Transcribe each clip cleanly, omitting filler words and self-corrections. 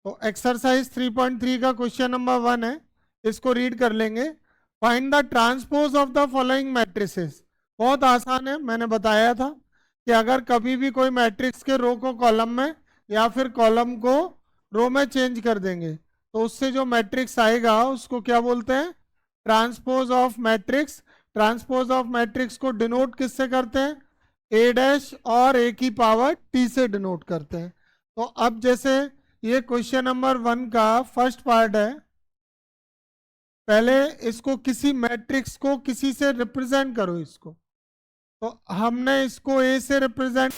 तो एक्सरसाइज 3.3 का question number 1 है, इसको रीड कर लेंगे। Find the transpose of the following matrices. बहुत आसान है, मैंने बताया था कि अगर कभी भी कोई मैट्रिक्स के रो को कॉलम में या फिर कॉलम को रो में चेंज कर देंगे तो उससे जो मैट्रिक्स आएगा उसको क्या बोलते हैं? Transpose of matrix. Transpose of matrix को डिनोट किससे करते हैं? ए डैश और ए की पावर टी से डिनोट करते हैं। तो अब जैसे ये क्वेश्चन नंबर 1 का फर्स्ट पार्ट है, पहले इसको किसी मैट्रिक्स को किसी से रिप्रेजेंट करो इसको। तो हमने इसको ए से रिप्रेजेंट,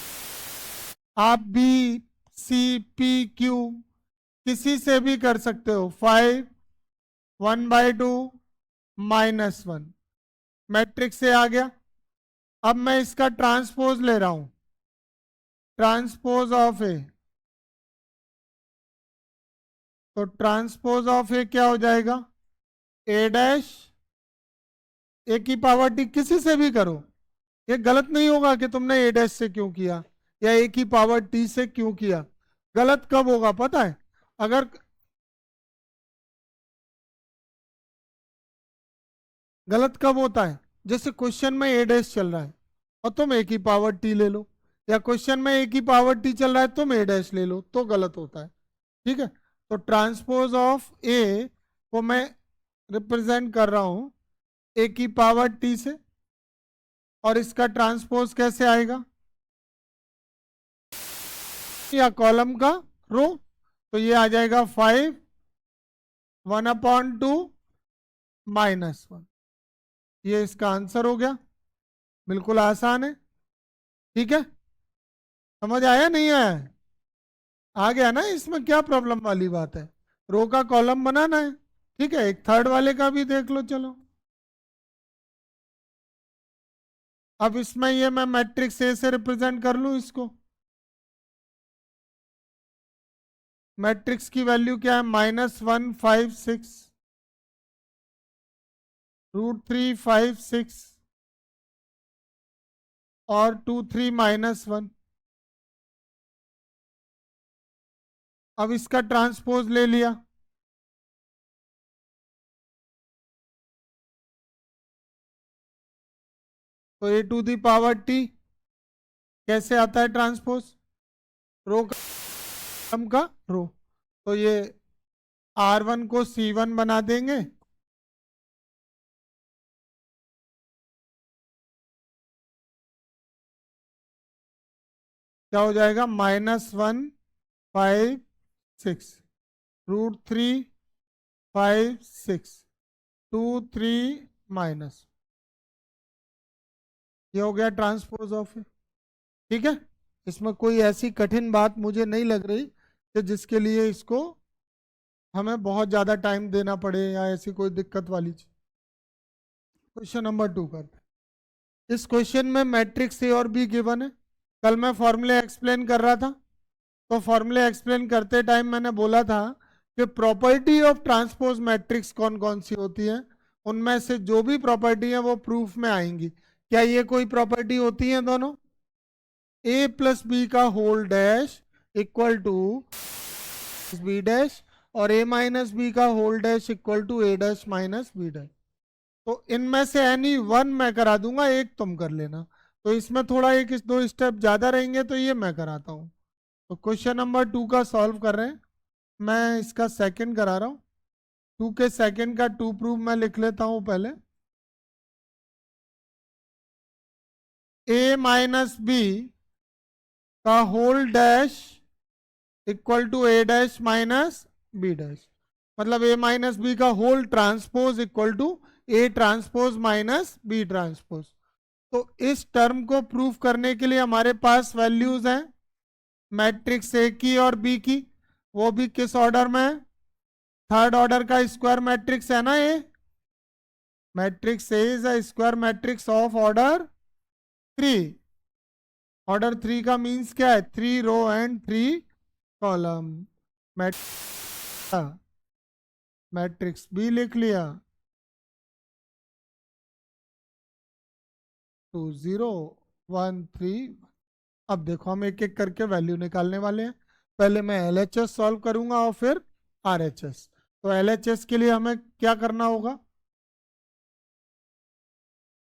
आप बी सी पी क्यू किसी से भी कर सकते हो। 5 1/2 -1 मैट्रिक्स से आ गया। अब मैं इसका ट्रांसपोज ले रहा हूं, ट्रांसपोज ऑफ ए। तो ट्रांसपोज ऑफ ए क्या हो जाएगा? ए डैश ए की पावर टी किसी से भी करो, ये गलत नहीं होगा कि तुमने ए डैश से क्यों किया या ए की पावर टी से क्यों किया। गलत कब होगा पता है? अगर गलत कब होता है, जैसे क्वेश्चन में ए डैश चल रहा है और तुम ए की पावर टी ले लो, या क्वेश्चन में ए की पावर टी चल रहा है तुम ए डैश ले लो, तो गलत होता है। ठीक है, तो ट्रांसपोज ऑफ ए को मैं रिप्रेजेंट कर रहा हूं ए की पावर टी से, और इसका ट्रांसपोज कैसे आएगा? या कॉलम का रो, तो ये आ जाएगा 5 1/2 -1। ये इसका आंसर हो गया, बिल्कुल आसान है। ठीक है, समझ आया नहीं आया? आ गया ना, इसमें क्या प्रॉब्लम वाली बात है? रो का कॉलम बनाना है। ठीक है, एक थर्ड वाले का भी देख लो। चलो अब इसमें ये मैं मैट्रिक्स ए से रिप्रेजेंट कर लूं इसको। मैट्रिक्स की वैल्यू क्या है? -1 5 6 √3 5 6 और 2 3 -1। अब इसका ट्रांसपोज ले लिया, तो ए टू दी पावर टी कैसे आता है ट्रांसपोज? रो का रो, तो ये R1 को C1 बना देंगे, क्या हो जाएगा? -1 5 6 √3 5 6 2 3 माइनस, ये हो गया ट्रांसपोज ऑफ। ठीक है, इसमें कोई ऐसी कठिन बात मुझे नहीं लग रही कि जिसके लिए इसको हमें बहुत ज़्यादा टाइम देना पड़े या ऐसी कोई दिक्कत वाली चीज। क्वेश्चन नंबर 2 करते हैं। इस क्वेश्चन में मैट्रिक्स ए और बी गिवन है। कल मैं फॉर्मूले एक्सप्लेन कर रहा था, तो फॉर्मूले एक्सप्लेन करते टाइम मैंने बोला था कि प्रॉपर्टी ऑफ ट्रांसपोज मैट्रिक्स कौन कौन सी होती है, उनमें से जो भी प्रॉपर्टी है वो प्रूफ में आएंगी। क्या ये कोई प्रॉपर्टी होती है दोनों? ए प्लस बी का whole dash equal to B dash, और ए माइनस बी का whole dash equal to A dash minus B dash. तो इनमें से एनी वन मैं करा दूंगा, एक तुम कर लेना। तो इसमें थोड़ा एक दो स्टेप ज्यादा रहेंगे, तो ये मैं कराता हूँ। तो क्वेश्चन नंबर 2 का सॉल्व कर रहे हैं, मैं इसका सेकंड करा रहा हूँ। 2 के सेकंड का 2 प्रूफ मैं लिख लेता हूँ पहले। ए माइनस बी का whole dash equal to A dash minus B dash, मतलब ए माइनस बी का whole transpose equal to A transpose minus B transpose. तो इस टर्म को प्रूफ करने के लिए हमारे पास वैल्यूज हैं मैट्रिक्स ए की और बी की, वो भी किस ऑर्डर में है? थर्ड ऑर्डर का स्क्वायर मैट्रिक्स है ना ये। Matrix A is a square matrix of order 3। Order 3 का मीन्स क्या है? 3 row and 3 column. Matrix B लिख लिया 2 0 1 3। अब देखो हम एक एक करके वैल्यू निकालने वाले हैं। पहले मैं LHS सॉल्व करूंगा और फिर RHS। तो LHS के लिए हमें क्या करना होगा,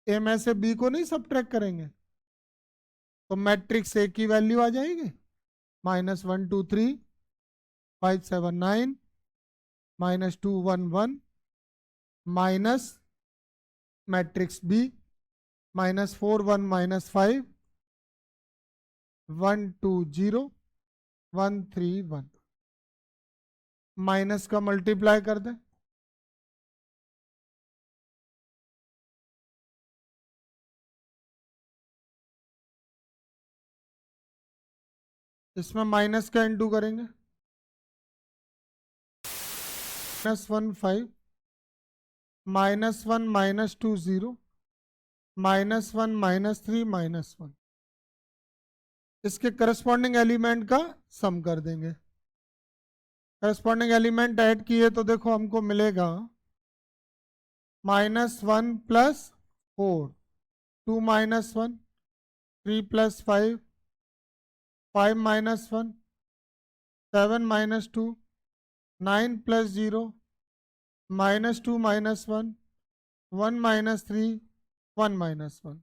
ए में से बी को नहीं सब्ट्रैक्ट करेंगे तो मैट्रिक्स ए की वैल्यू आ जाएगी -1 2 3 5 7 9 -2 1 1 माइनस मैट्रिक्स बी -4 1 -5 1 2 0 1 3 1। माइनस का मल्टीप्लाई कर दें, इसमें माइनस का इंटू करेंगे -1 5 -1 -2 0 -1 -3 -1। इसके करस्पॉन्डिंग एलिमेंट का सम कर देंगे। करस्पॉन्डिंग एलिमेंट ऐड किए तो देखो हमको मिलेगा -1 + 4 2 -1 3 + 5 5 -1 7 -2 9 + 0 -2 -1 1 -3 1 -1।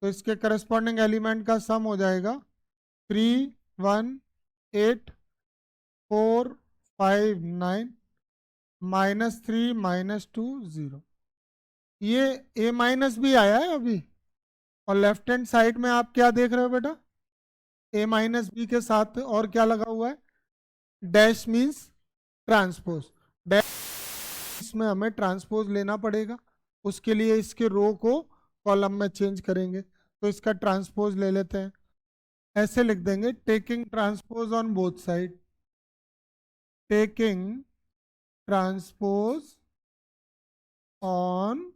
तो इसके करस्पॉन्डिंग एलिमेंट का सम हो जाएगा 3 1 8 4 5 9 -3 -2 0। ये a माइनस भी आया है अभी। और लेफ्ट हैंड साइड में आप क्या देख रहे हो बेटा, a माइनस बी के साथ और क्या लगा हुआ है, डैश मीन्स ट्रांसपोज। डैश इसमें हमें ट्रांसपोज लेना पड़ेगा, उसके लिए इसके रो को कॉलम में चेंज करेंगे। तो इसका ट्रांसपोज ले लेते हैं, ऐसे लिख देंगे taking transpose on both side, taking transpose on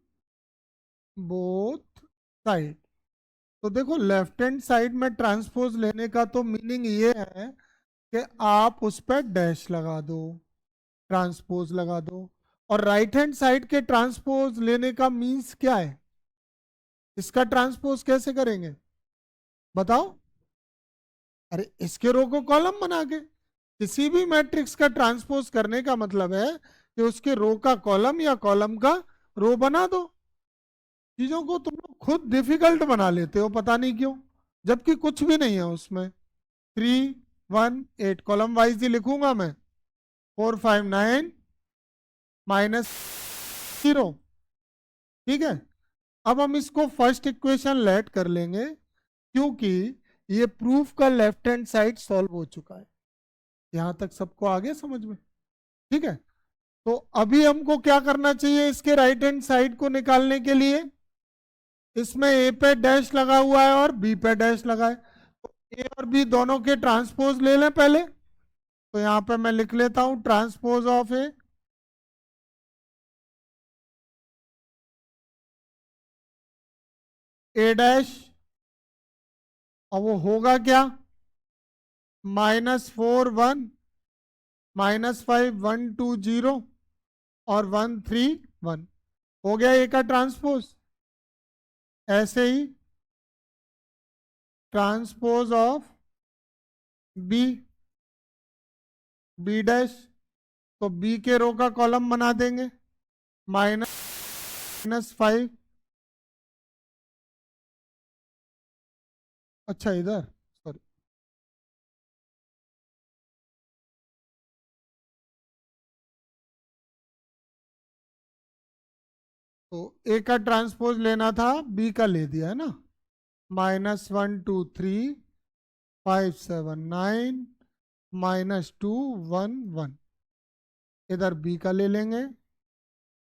both side. तो देखो लेफ्ट हैंड साइड में ट्रांसपोज लेने का तो मीनिंग ये है कि आप उस पर डैश लगा दो, ट्रांसपोज लगा दो। और राइट हैंड साइड के ट्रांसपोज लेने का मीन्स क्या है, इसका ट्रांसपोज कैसे करेंगे बताओ। अरे इसके रो को कॉलम बना के, किसी भी मैट्रिक्स का ट्रांसपोज करने का मतलब है कि उसके रो का कॉलम या कॉलम का रो बना दो। चीजों को तुम लोग खुद डिफिकल्ट बना लेते हो पता नहीं क्यों, जबकि कुछ भी नहीं है उसमें। 3 1 8 कॉलम वाइज ही लिखूंगा मैं, 4 5 9 -0। ठीक है, अब हम इसको फर्स्ट इक्वेशन लेट कर लेंगे क्योंकि ये प्रूफ का लेफ्ट हैंड साइड सॉल्व हो चुका है। यहां तक सबको आ गया समझ में, ठीक है। तो अभी हमको क्या करना चाहिए, इसके राइट हैंड साइड को निकालने के लिए इसमें ए पे डैश लगा हुआ है और बी पे डैश लगा है, तो ए और बी दोनों के ट्रांसपोज ले लें पहले। तो यहां पे मैं लिख लेता हूं ट्रांसपोज ऑफ ए डैश, और वो होगा क्या, -4 1 -5 1 2 0 और 1 3 1। हो गया ए का ट्रांसपोज। ऐसे ही transpose of B, B dash, तो बी के रो का कॉलम बना देंगे -5। अच्छा इधर सॉरी, तो ए का ट्रांसपोज लेना था, बी का ले दिया है ना, -1 2 3 5 7 9 -2 1 1। इधर बी का ले लेंगे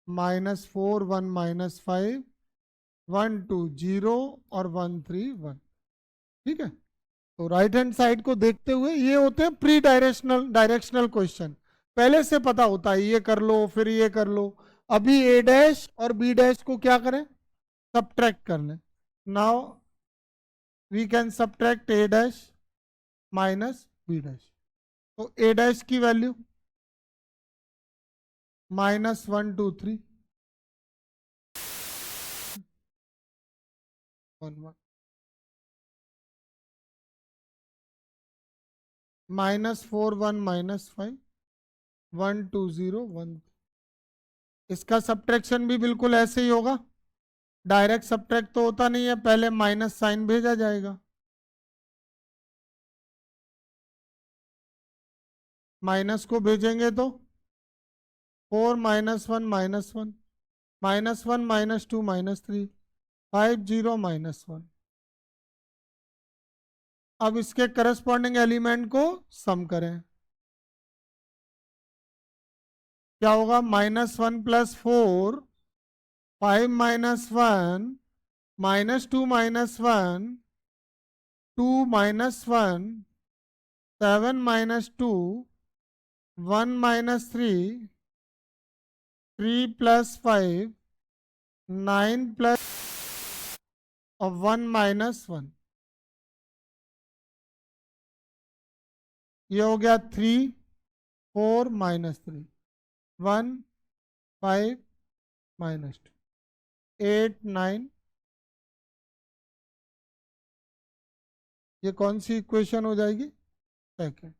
-4 1 -5 1 2 0 और 1 3 1। ठीक है, तो राइट हैंड साइड को देखते हुए ये होते हैं प्री डायरेक्शनल क्वेश्चन, पहले से पता होता है ये कर लो फिर ये कर लो। अभी ए डैश और बी डैश को क्या करें, सब्ट्रैक्ट कर लें। Now we can subtract A dash minus B dash. तो ए डैश की वैल्यू -1 2 3 1 1। -4 1 -5 1 2 0 1। इसका सब्ट्रैक्शन भी बिल्कुल ऐसे ही होगा, डायरेक्ट सब्ट्रैक्ट तो होता नहीं है, पहले माइनस साइन भेजा जाएगा, माइनस को भेजेंगे तो 4 -1 -1 -1 -2 -3 5 0 -1। अब इसके करस्पॉन्डिंग एलिमेंट को सम करें, क्या होगा, -1 + 4 5 -1 -2 -1 2 -1 7 -2 1 -3 3 + 5 9 + 1 -1। ये हो गया 3 4 -3 1 5 -2 8 9। ये कौन सी इक्वेशन हो जाएगी, सेकंड।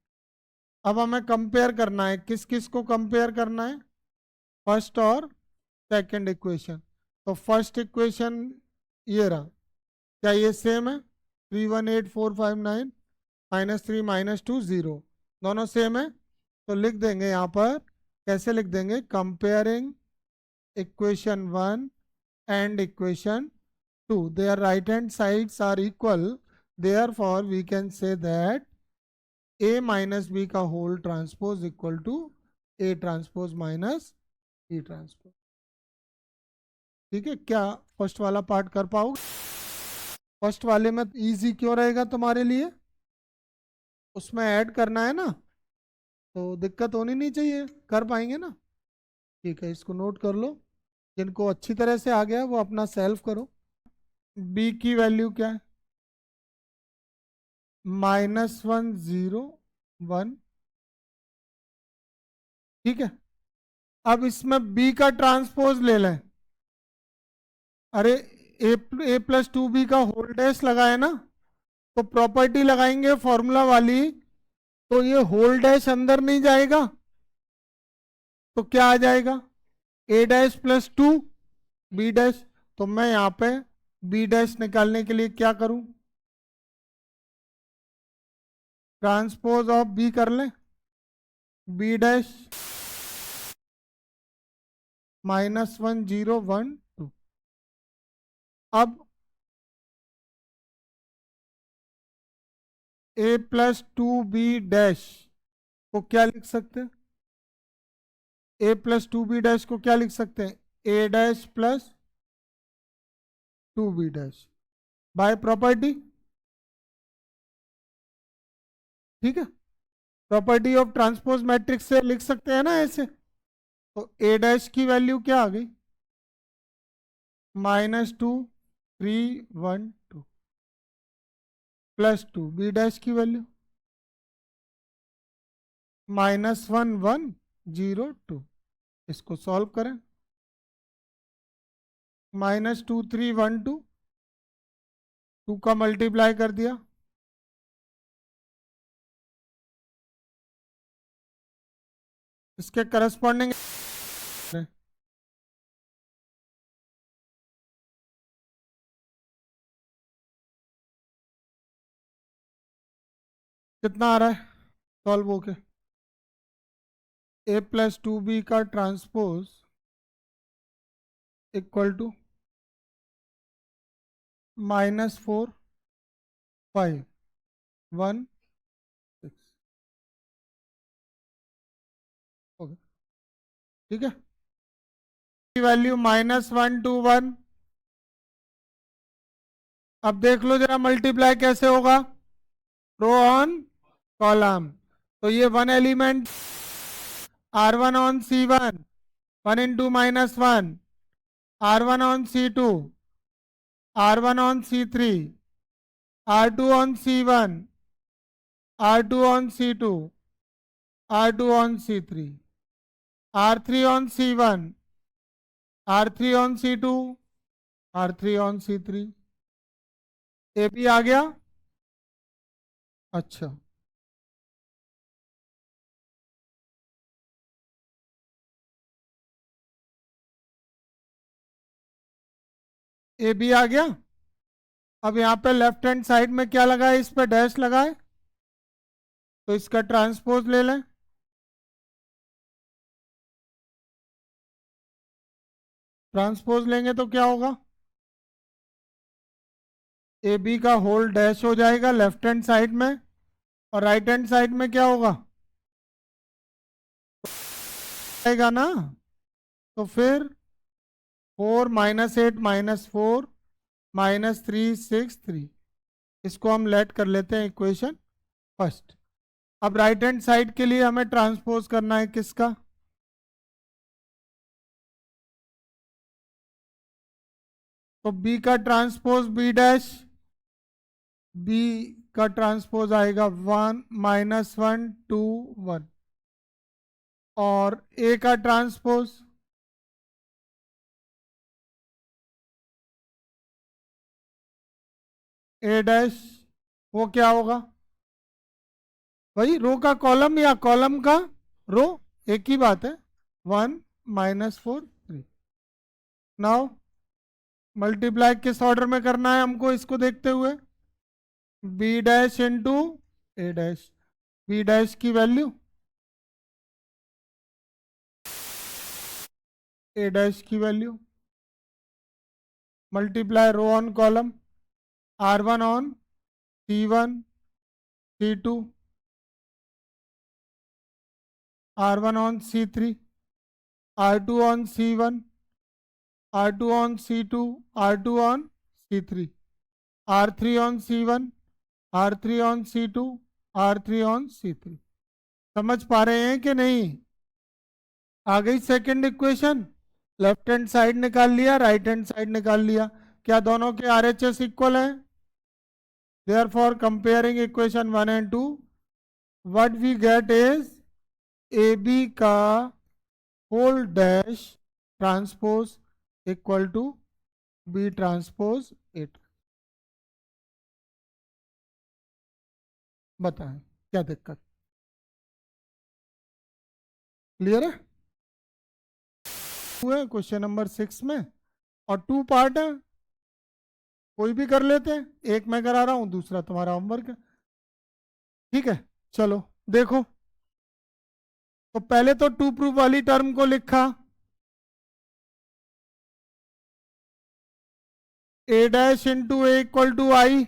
अब हमें कंपेयर करना है, किस किस को कंपेयर करना है, फर्स्ट और सेकंड इक्वेशन। तो फर्स्ट इक्वेशन ये रहा, क्या ये सेम है, 3 1 8 4 5 9 -3 -2 0, दोनों सेम है। तो लिख देंगे यहाँ पर, कैसे लिख देंगे, comparing equation 1 and equation 2, their right hand sides are equal, therefore we can say that a minus b का whole transpose equal to a transpose minus b transpose. ठीक है, क्या फर्स्ट वाला पार्ट कर पाओगे? फर्स्ट वाले में इजी क्यों रहेगा तुम्हारे लिए, उसमें ऐड करना है ना, तो दिक्कत होनी नहीं चाहिए, कर पाएंगे ना। ठीक है, इसको नोट कर लो, जिनको अच्छी तरह से आ गया वो अपना सेल्फ करो। b की वैल्यू क्या है, -1 0 1। ठीक है, अब इसमें b का ट्रांसपोज ले लें। अरे a+2b का होल डैश लगाए ना, तो प्रॉपर्टी लगाएंगे फॉर्मूला वाली, तो ये होल डैश अंदर नहीं जाएगा, तो क्या आ जाएगा, a'+2 b'। तो मैं यहाँ पे b' निकालने के लिए क्या करूं, ट्रांसपोज ऑफ b कर लें, b' -1 0 1 2। अब a+2b' को क्या लिख सकते हैं, a+2b' को क्या लिख सकते हैं, a'+2b' बाय प्रॉपर्टी। ठीक है, प्रॉपर्टी ऑफ ट्रांसपोज मैट्रिक्स से लिख सकते हैं ना ऐसे। तो a' की वैल्यू क्या आ गई, -2 3 1 2 +2, b' की वैल्यू -1 1 0 2। इसको सॉल्व करें, -2 3 1 2, 2 का मल्टीप्लाई कर दिया, इसके करस्पॉन्डिंग कितना आ रहा है, सॉल्व होके a+2b का ट्रांसपोज इक्वल टू -4 5 1 6। ओके, ठीक है, वैल्यू -1 2 1। अब देख लो जरा मल्टीप्लाई कैसे होगा, रो ऑन कॉलम। तो ये one element R1 on C1 1 into -1, R1 on C2 R1 on C3 R2 on C1 R2 on C2 R2 on C3 R3 on C1 R3 on C2 R3 on C3। ए भी आ गया, अच्छा A B आ गया। अब यहाँ पे left hand side में क्या लगा है, इस पे डैश लगा है, तो इसका ट्रांसपोज ले लें। ट्रांसपोज लेंगे तो क्या होगा, ए बी का होल डैश हो जाएगा लेफ्ट हैंड साइड में, और राइट हैंड साइड में क्या होगा, आएगा ना। तो फिर 4 - 8 - 4 - 3 6 3, इसको हम लेट कर लेते हैं इक्वेशन फर्स्ट। अब राइट हैंड साइड के लिए हमें ट्रांसपोज करना है किसका, तो बी का ट्रांसपोज बी डैश, बी का ट्रांसपोज आएगा 1 - 1 2 1, और ए का ट्रांसपोज ए डैश, वो क्या होगा, वही रो का कॉलम या कॉलम का रो, एक ही बात है। 1 - 4 3। नाउ मल्टीप्लाई किस ऑर्डर में करना है हमको, इसको देखते हुए, B dash into A dash, B dash की वैल्यू, ए डैश की value, multiply row on column, R1 on C1 C2, R1 on C3, R2 on C1, R2 on C2, R2 on C3, R3 on C1, R3 on C2, R3 on C3। समझ पा रहे हैं कि नहीं, आ गई second equation. Left hand side निकाल लिया, राइट हैंड साइड निकाल लिया, क्या दोनों के RHS इक्वल है, therefore comparing equation 1 and 2, what we get is A B का whole dash transpose equal to B transpose A. बताएं क्या दिक्कत, क्लियर है। हुआ क्वेश्चन नंबर 6 में, और 2 पार्ट है, कोई भी कर लेते हैं, एक मैं करा रहा हूं, दूसरा तुम्हारा होमवर्क है, ठीक है। चलो देखो, तो पहले तो टू प्रूफ वाली टर्म को लिखा, A dash into A equal to I,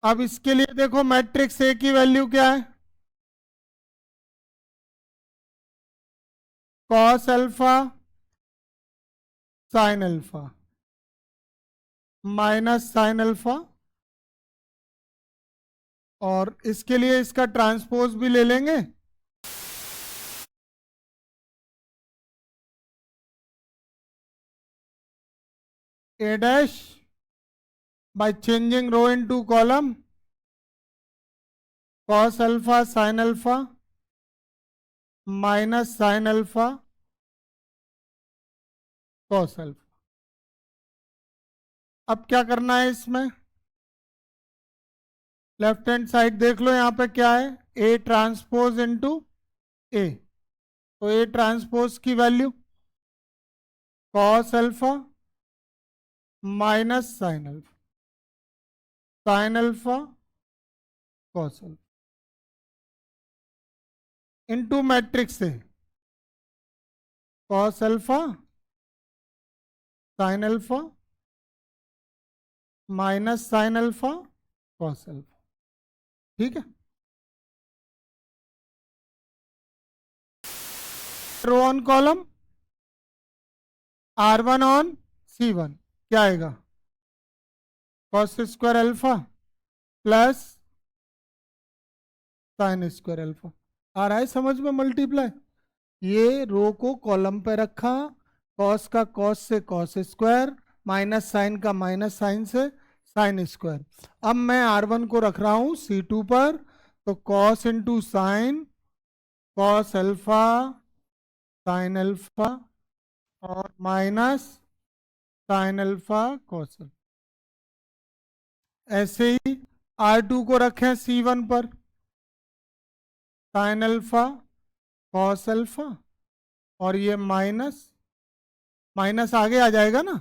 अब इसके लिए देखो मैट्रिक्स ए की वैल्यू क्या है, cos alpha sine alpha minus sine alpha, और इसके लिए इसका ट्रांसपोज भी ले लेंगे, A dash by changing row into column, cos alpha sine alpha minus sine alpha cos alpha. अब क्या करना है इसमें, लेफ्ट हैंड साइड देख लो, यहाँ पे क्या है, ए ट्रांसपोज इनटू ए, तो ए ट्रांसपोज की value cos alpha minus sine alpha, sine alpha cos alpha, into matrix से cos alpha sine alpha minus sine alpha cos alpha, ठीक है। रो on column, R1 on C1 क्या आएगा, cos square alpha plus sine square alpha. आ रहा है समझ में मल्टीप्लाई, ये रो को कॉलम पे रखा, कॉस का कॉस से कॉस स्क्वायर, माइनस साइन का माइनस साइन से साइन स्क्वायर। अब मैं R1 को रख रहा हूं C2 पर, तो cos into sine, cos alpha sine alpha और minus sine alpha cos alpha. ऐसे ही R2 को रखें C1 पर, साइन अल्फा कॉस अल्फा, और ये माइनस माइनस आगे आ जाएगा ना,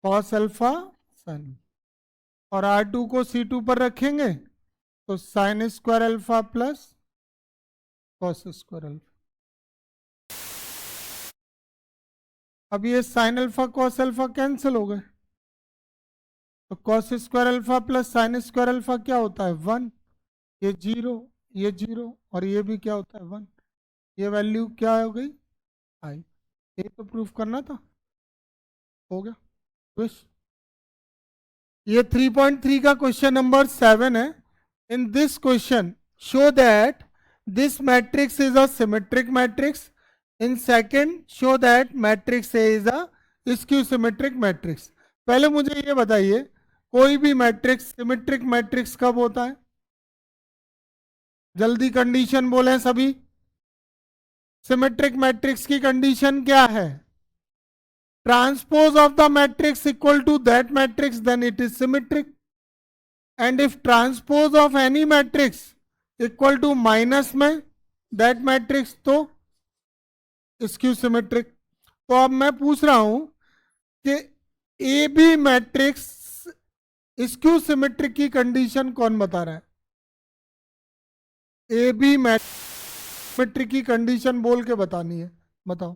कॉस अल्फा साइन, और R2 को C2 पर रखेंगे तो sign square alpha plus cos square alpha. अब ये sign alpha cos alpha cancel हो गए, तो cos square alpha plus sine square alpha क्या होता है 1, ये 0, ये 0, और ये भी क्या होता है 1, ये वैल्यू क्या हो गई आई। ये तो प्रूफ करना था, हो गया खुश। ये 3.3 का क्वेश्चन नंबर 7 है। In this question show that this matrix is a symmetric matrix. In second show that matrix A is a skew symmetric matrix. पहले मुझे ये बताइए, कोई भी मैट्रिक्स सिमेट्रिक मैट्रिक्स कब होता है? जल्दी कंडीशन बोलें सभी। सिमेट्रिक मैट्रिक्स की कंडीशन क्या है? Transpose of the matrix equal to that matrix, then it is symmetric. And if transpose of any matrix equal to minus में दैट मैट्रिक्स, तो स्क्यू सिमेट्रिक। तो अब मैं पूछ रहा हूं कि A B matrix skew symmetric की कंडीशन कौन बता रहा है? ए बी मैट्रिक्स की कंडीशन बोल के बतानी है, बताओ।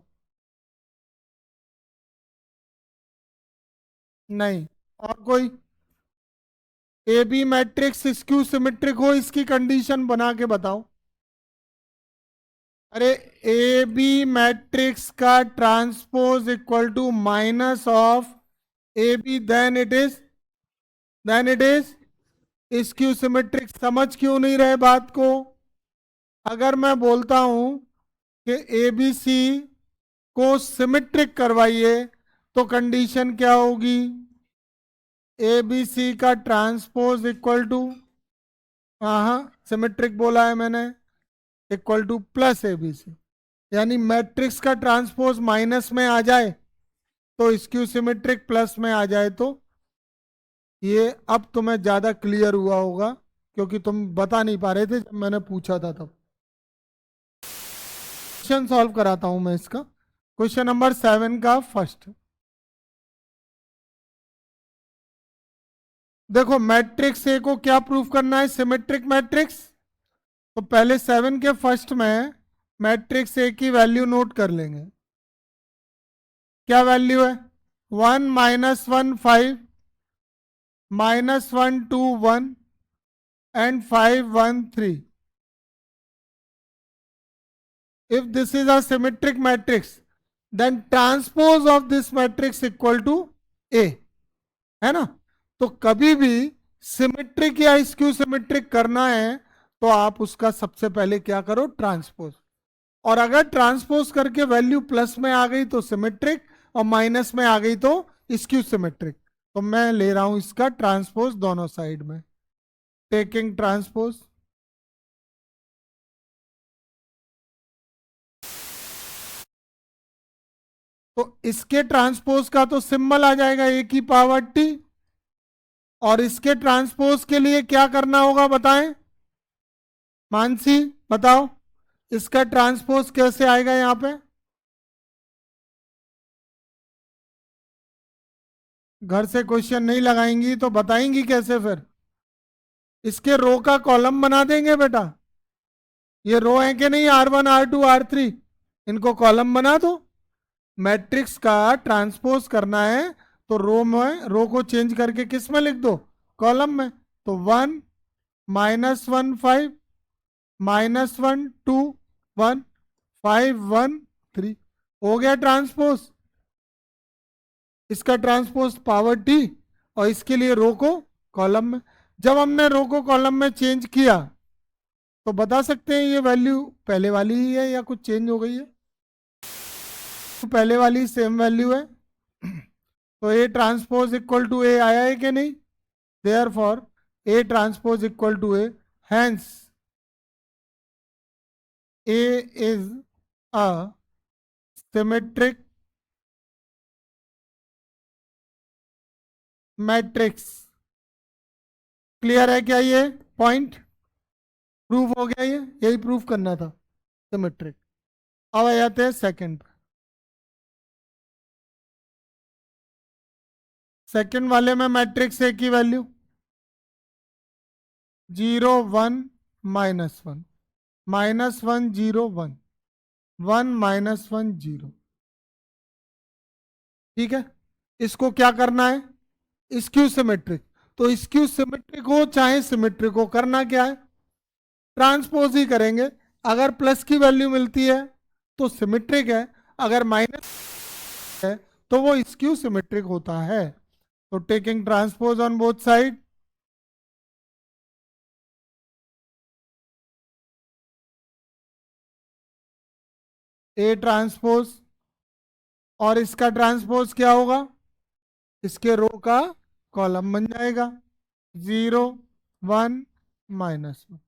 नहीं, और कोई? A B matrix skew symmetric हो, इसकी कंडीशन बना के बताओ। अरे ए बी मैट्रिक्स का transpose equal to minus of A B, then it is skew symmetric. समझ क्यों नहीं रहे बात को? अगर मैं बोलता हूं कि ए बी सी को सिमेट्रिक करवाइए तो कंडीशन क्या होगी? ए बी सी का ट्रांसपोज इक्वल टू, हाँ सिमेट्रिक बोला है मैंने, equal to plus A B C. यानी मैट्रिक्स का ट्रांसपोज माइनस में आ जाए तो स्क्यू सिमेट्रिक, प्लस में आ जाए तो। ये अब तुम्हें ज्यादा क्लियर हुआ होगा क्योंकि तुम बता नहीं पा रहे थे जब मैंने पूछा था तब। क्वेश्चन सॉल्व कराता हूं मैं इसका। क्वेश्चन नंबर 7 का फर्स्ट देखो, मैट्रिक्स ए को क्या प्रूफ करना है? Symmetric matrix. तो पहले 7 के फर्स्ट में मैट्रिक्स ए की वैल्यू नोट कर लेंगे। क्या वैल्यू है? 1 -1 5 -1 2 1 and 5 1 3। if this is a symmetric matrix then transpose of this matrix equal to A, है ना? तो कभी भी सिमेट्रिक या स्क्यू सिमेट्रिक करना है तो आप उसका सबसे पहले क्या करो? ट्रांसपोज। और अगर ट्रांसपोज करके वैल्यू प्लस में आ गई तो सिमेट्रिक, और माइनस में आ गई तो स्क्यू सिमेट्रिक। तो मैं ले रहा हूं इसका ट्रांसपोज दोनों साइड में, टेकिंग ट्रांसपोज। तो इसके ट्रांसपोज का तो सिंबल आ जाएगा ए की पावर टी, और इसके ट्रांसपोज के लिए क्या करना होगा बताएं? मानसी बताओ, इसका ट्रांसपोज कैसे आएगा? यहां पे घर से क्वेश्चन नहीं लगाएंगी तो बताएंगी कैसे फिर? इसके रो का कॉलम बना देंगे बेटा। ये रो है कि नहीं? R1 R2 R3, इनको कॉलम बना दो। मैट्रिक्स का ट्रांसपोज करना है तो रो में, रो को चेंज करके किस में लिख दो? कॉलम में। तो 1 -1 5 -1 2 1 5 1 3 हो गया ट्रांसपोज। इसका ट्रांसपोज पावर टी, और इसके लिए रो को कॉलम में। जब हमने रो को कॉलम में चेंज किया तो बता सकते हैं ये वैल्यू पहले वाली ही है या कुछ चेंज हो गई है? तो पहले वाली सेम वैल्यू है। तो A transpose equal to A आया है कि नहीं? Therefore A transpose equal to A, hence A is a symmetric matrix. Clear है क्या? ये पॉइंट प्रूफ हो गया। ये यही प्रूफ करना था, सिमेट्रिक। अब आ जाते हैं सेकंड। सेकंड वाले में मैट्रिक्स ए की वैल्यू 0 1 -1, -1 0 1, 1 -1 0। ठीक है, इसको क्या करना है, स्क्यू सिमेट्रिक। तो स्क्यू सिमेट्रिक हो चाहे सिमेट्रिक हो, करना क्या है, ट्रांसपोज ही करेंगे। अगर प्लस की वैल्यू मिलती है तो सिमेट्रिक है, अगर माइनस है तो वो स्क्यू सिमेट्रिक होता है। तो taking transpose on both side, A transpose, और इसका ट्रांसपोज क्या होगा, इसके रो का कॉलम बन जाएगा। 0 1 -1,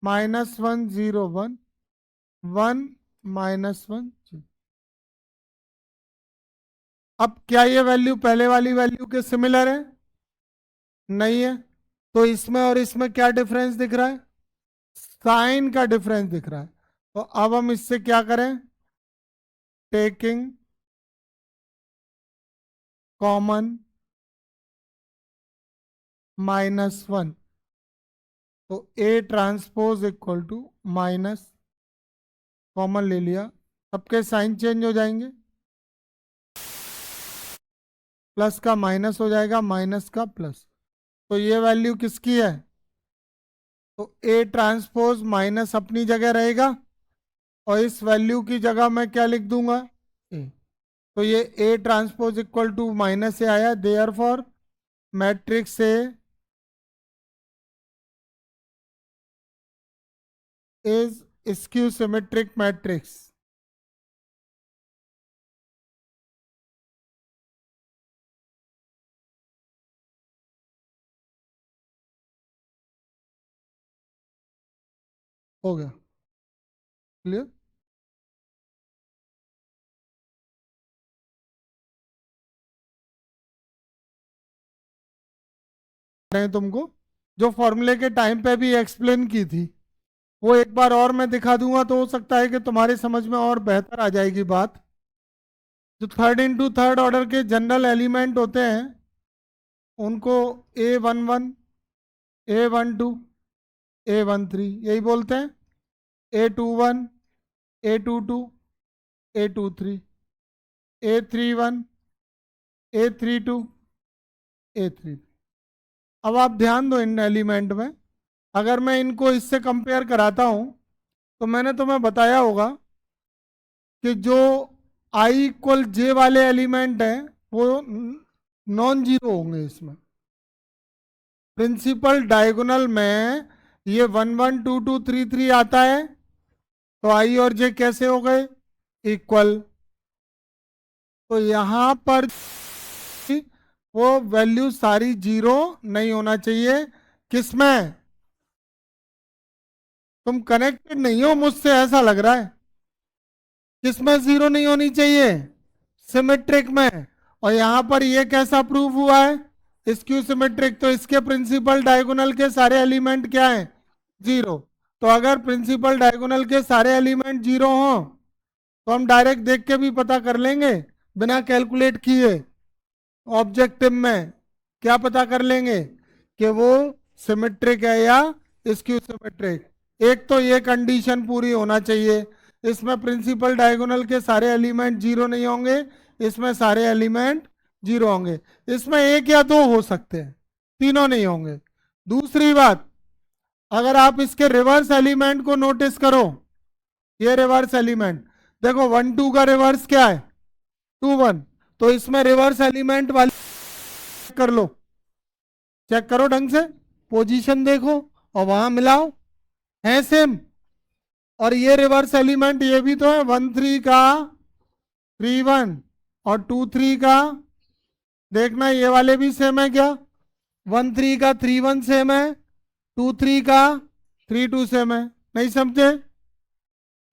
-1 0 1, 1 -1 0। अब क्या ये वैल्यू पहले वाली वैल्यू के सिमिलर है, नहीं है। तो इसमें और इसमें क्या डिफरेंस दिख रहा है, साइन का डिफरेंस दिख रहा है। तो अब हम इससे क्या करें, टेकिंग कॉमन -1, तो A transpose equal to minus, common ले लिया, सबके साइन चेंज हो जाएंगे, प्लस का माइनस हो जाएगा, माइनस का प्लस। तो ये वैल्यू किसकी है, तो ए ट्रांसपोज माइनस अपनी जगह रहेगा, और इस वैल्यू की जगह मैं क्या लिख दूंगा, ए। तो ये A transpose equal to minus से आया, therefore matrix A is skew symmetric matrix. हो गया क्लियर। रहे तुमको जो फॉर्मूले के टाइम पे भी एक्सप्लेन की थी, वो एक बार और मैं दिखा दूंगा, तो हो सकता है कि तुम्हारे समझ में और बेहतर आ जाएगी बात। जो थर्ड इंटू थर्ड ऑर्डर के जनरल एलिमेंट होते हैं उनको A11, A12, A13 यही बोलते हैं, A21, A22, A23, A31, A32, A3। अब आप ध्यान दो इन एलिमेंट में, अगर मैं इनको इससे कंपेयर कराता हूं तो मैंने तुम्हें बताया होगा कि जो आई इक्वल जे वाले एलिमेंट हैं वो नॉन जीरो होंगे इसमें। प्रिंसिपल डायगोनल में ये 1 1 2 2 3 3 आता है, तो आई और जे कैसे हो गए, इक्वल। तो यहां पर वो वैल्यू सारी जीरो नहीं होना चाहिए। किसमें, तुम कनेक्टेड नहीं हो मुझसे ऐसा लग रहा है, किसमें जीरो नहीं होनी चाहिए, सिमेट्रिक में। और यहां पर ये कैसा प्रूफ हुआ है, स्क्यू सिमेट्रिक। तो इसके प्रिंसिपल डायगोनल के सारे एलिमेंट क्या हैं, जीरो। तो अगर प्रिंसिपल डायगोनल के सारे एलिमेंट जीरो हो तो हम डायरेक्ट देख के भी पता कर लेंगे, बिना कैलकुलेट किए। ऑब्जेक्टिव में क्या पता कर लेंगे कि वो सिमेट्रिक है या स्क्यू सिमेट्रिक। एक तो ये कंडीशन पूरी होना चाहिए, इसमें प्रिंसिपल डायगोनल के सारे एलिमेंट जीरो नहीं होंगे, इसमें सारे एलिमेंट जीरो होंगे। इसमें एक या दो हो सकते हैं, तीनों नहीं होंगे। दूसरी बात, अगर आप इसके रिवर्स एलिमेंट को नोटिस करो, ये रिवर्स एलिमेंट देखो, 1 2 का रिवर्स क्या है, 2 1। तो इसमें रिवर्स एलिमेंट वाली कर लो, चेक करो ढंग से, पोजीशन देखो और वहां मिलाओ, है सेम। और ये रिवर्स एलिमेंट ये भी तो है, 1 3 का 3 1 और 2 3 का, देखना ये वाले भी सेम है क्या, 1 3 का 3 1 सेम है, 2 3 का 3 2 सेम है। नहीं समझे,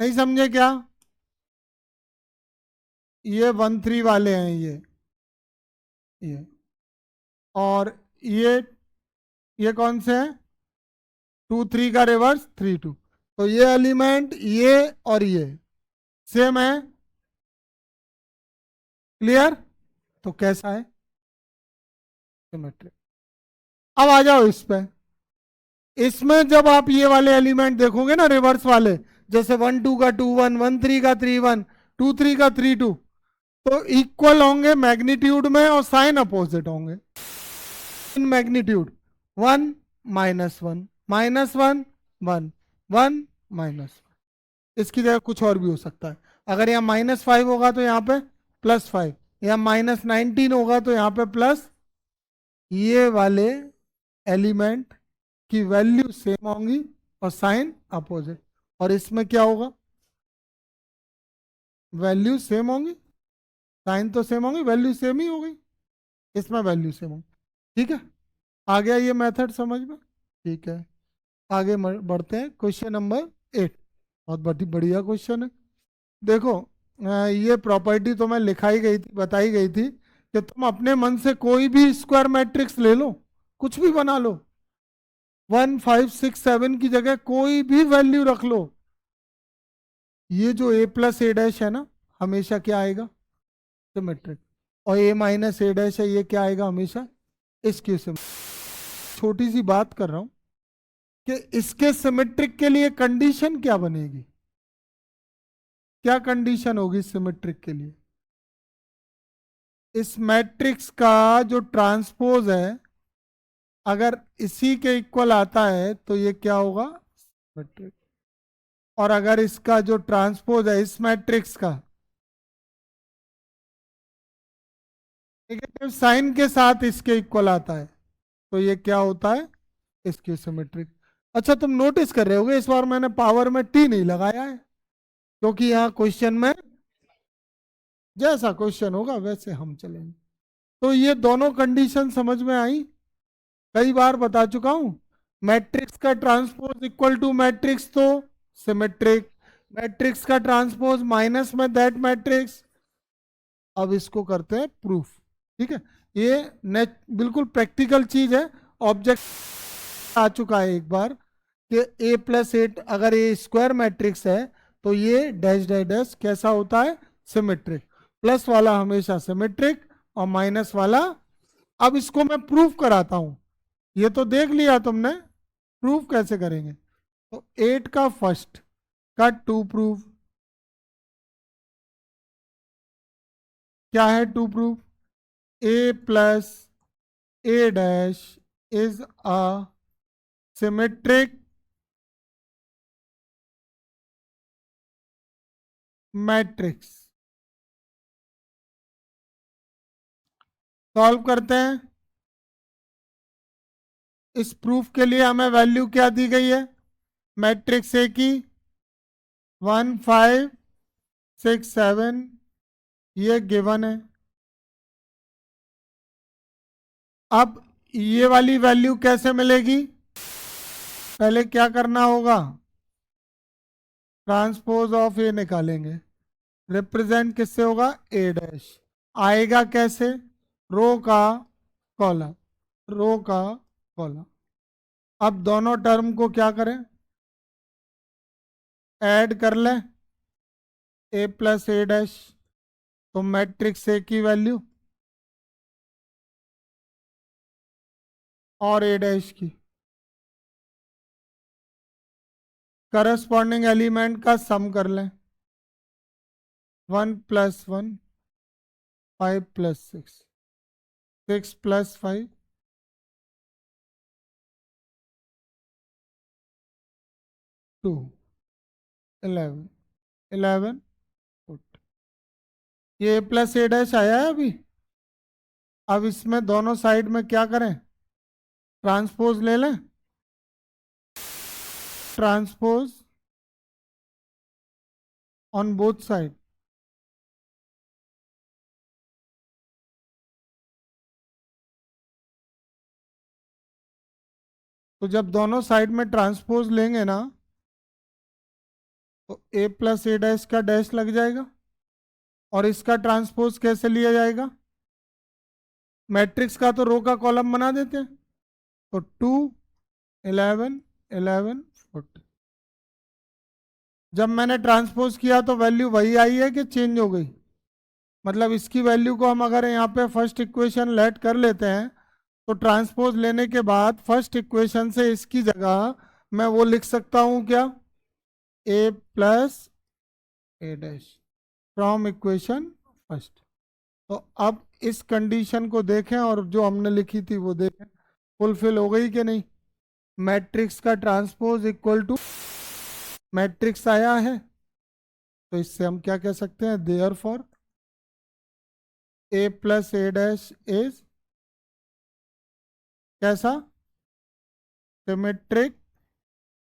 नहीं समझे क्या, ये 1 3 वाले हैं ये और ये कौन से हैं, 2 3 का रिवर्स 3 2। तो ये एलिमेंट ये और ये सेम है, क्लियर? तो कैसा है? सिमेट्रिक। अब आ जाओ इस पे। इसमें जब आप ये वाले एलिमेंट देखोगे ना, रिवर्स वाले, जैसे 1 2 का 2 1, 1 3 का 3 1, 2 3 का 3 2, तो इक्वल होंगे मैग्नीट्यूड में और साइन अपोजिट होंगे। In magnitude 1 -1 -1 1 1 -1। इसकी जगह कुछ और भी हो सकता है। अगर यहाँ -5 होगा तो यहाँ पे +5, या -19 होगा तो यहाँ पे प्लस। ये वाले एलिमेंट की वैल्यू सेम होंगी और साइन अपोजिट। और इसमें क्या होगा? वैल्यू सेम होंगी, साइन तो सेम होंगी, वैल्यू सेम ही होगी। इसमें वैल्यू सेम होगी। ठीक है, आ गया ये मेथड समझ में? ठीक है, आगे बढ़ते हैं। क्वेश्चन नंबर 8, बहुत बढ़िया क्वेश्चन है। देखो, ये प्रॉपर्टी तो मैं लिखाई गई थी, बताई गई थी कि तुम अपने मन से कोई भी स्क्वायर मैट्रिक्स ले लो, कुछ भी बना लो, 1 5 6 7 की जगह कोई भी वैल्यू रख लो, ये जो a+a' है ना, हमेशा क्या आएगा? सिमेट्रिक। और a-a' है, ये क्या आएगा? हमेशा स्क्यू सिमेट्रिक। छोटी सी बात कर रहा हूं कि इसके सिमेट्रिक के लिए कंडीशन क्या बनेगी? क्या कंडीशन होगी सिमेट्रिक के लिए? इस मैट्रिक्स का जो ट्रांसपोज है, अगर इसी के इक्वल आता है तो ये क्या होगा? सिमेट्रिक। और अगर इसका जो ट्रांसपोज है इस मैट्रिक्स का नेगेटिव साइन के साथ इसके इक्वल आता है तो ये क्या होता है? Skew symmetric. अच्छा, तुम नोटिस कर रहे होगे इस बार मैंने पावर में टी नहीं लगाया है, क्योंकि यहाँ क्वेश्चन में जैसा क्वेश्चन होगा वैसे हम चलेंगे। तो ये दोनों कंडीशन समझ में आई? कई बार बता चुका हूं, मैट्रिक्स का ट्रांसपोज इक्वल टू मैट्रिक्स तो सिमेट्रिक, मैट्रिक्स का ट्रांसपोज माइनस में दैट मैट्रिक्स। अब इसको करते हैं प्रूफ। ठीक है, ये बिल्कुल प्रैक्टिकल चीज है। ऑब्जेक्ट आ चुका है एक बार कि a+8 अगर ये स्क्वायर मैट्रिक्स है तो ये डैश डैश डैश कैसा होता है? सिमेट्रिक। प्लस वाला हमेशा सिमेट्रिक और माइनस वाला। अब इसको मैं प्रूफ कराता हूं। ये तो देख लिया तुमने, प्रूफ कैसे करेंगे? तो 8 का फर्स्ट का 2 प्रूफ। क्या है 2 proof? a+a' is a symmetric matrix. Solve करते हैं। इस प्रूफ के लिए हमें वैल्यू क्या दी गई है मैट्रिक्स ए की? 1 5 6 7, ये गिवन है। अब ये वाली वैल्यू कैसे मिलेगी? पहले क्या करना होगा? ट्रांसपोज ऑफ ए निकालेंगे। रिप्रेजेंट किससे होगा? a'। आएगा कैसे? रो का कॉलम, रो का कॉलम। अब दोनों टर्म को क्या करें? ऐड कर लें, a+a'। तो मैट्रिक्स ए की वैल्यू और a' की करस्पॉन्डिंग एलिमेंट का सम कर लें। 1 + 1 5 + 6, 6 + 5 2, 11, 11 4। ये a+a' आया है अभी। अब इसमें दोनों साइड में क्या करें? ट्रांसपोज ले लें। Transpose on both side. तो जब दोनों साइड में ट्रांसपोज लेंगे ना, तो a+a' का डैश लग जाएगा। और इसका ट्रांसपोज कैसे लिया जाएगा? मैट्रिक्स का तो रो का कॉलम बना देते हैं। तो 2 11 11 40। जब मैंने ट्रांसपोज किया तो वैल्यू वही आई है कि चेंज हो गई? मतलब इसकी वैल्यू को हम अगर यहाँ पे फर्स्ट इक्वेशन लेट कर लेते हैं तो ट्रांसपोज लेने के बाद फर्स्ट इक्वेशन से इसकी जगह मैं वो लिख सकता हूँ क्या, A plus A dash from equation first. तो अब इस कंडीशन को देखें और जो हमने लिखी थी वो देखें फुलफिल हो गई कि नहीं। मैट्रिक्स का ट्रांसपोज इक्वल टू मैट्रिक्स आया है, तो इससे हम क्या कह सकते हैं, therefore A plus A dash is कैसा, सिमेट्रिक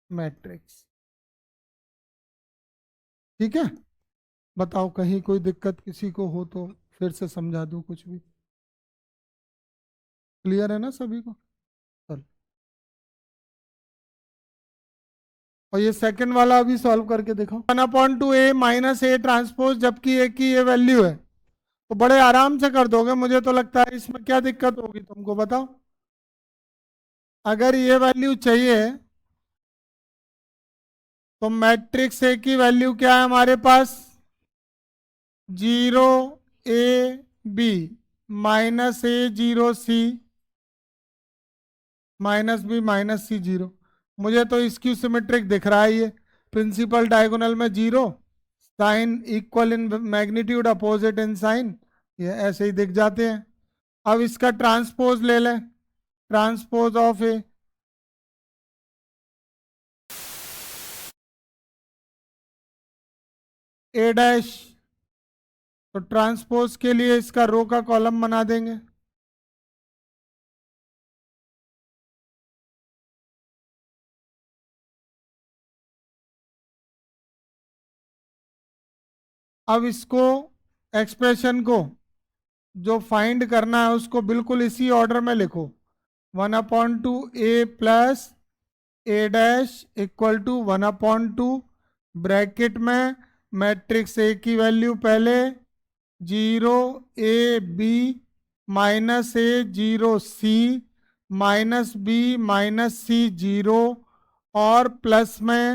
मैट्रिक्स। ठीक है, बताओ कहीं कोई दिक्कत किसी को हो तो फिर से समझा दूं, कुछ भी क्लियर है ना सभी को? चल, और ये सेकंड वाला अभी सॉल्व करके देखो। 1/2a - a ट्रांसपोज, जबकि a की ये वैल्यू है, तो बड़े आराम से कर दोगे। मुझे तो लगता है इसमें क्या दिक्कत होगी तुमको, बताओ। अगर ये वैल्यू चाहिए तो मैट्रिक्स ए की वैल्यू क्या है हमारे पास, 0 a b -a 0 c -b -c 0। मुझे तो इसकी सिमेट्रिक दिख रहा है ये, प्रिंसिपल डायगोनल में 0, sign equal in magnitude opposite in sign, ये ऐसे ही दिख जाते हैं। अब इसका ट्रांसपोज ले लें, ट्रांसपोज ऑफ ए डैश, तो ट्रांसपोज के लिए इसका रो का कॉलम बना देंगे। अब इसको एक्सप्रेशन को जो फाइंड करना है उसको बिल्कुल इसी ऑर्डर में लिखो, 1/2a plus A dash equal to 1/2 bracket में मैट्रिक्स ए की वैल्यू पहले 0 a b -a 0 c -b -c 0 और प्लस में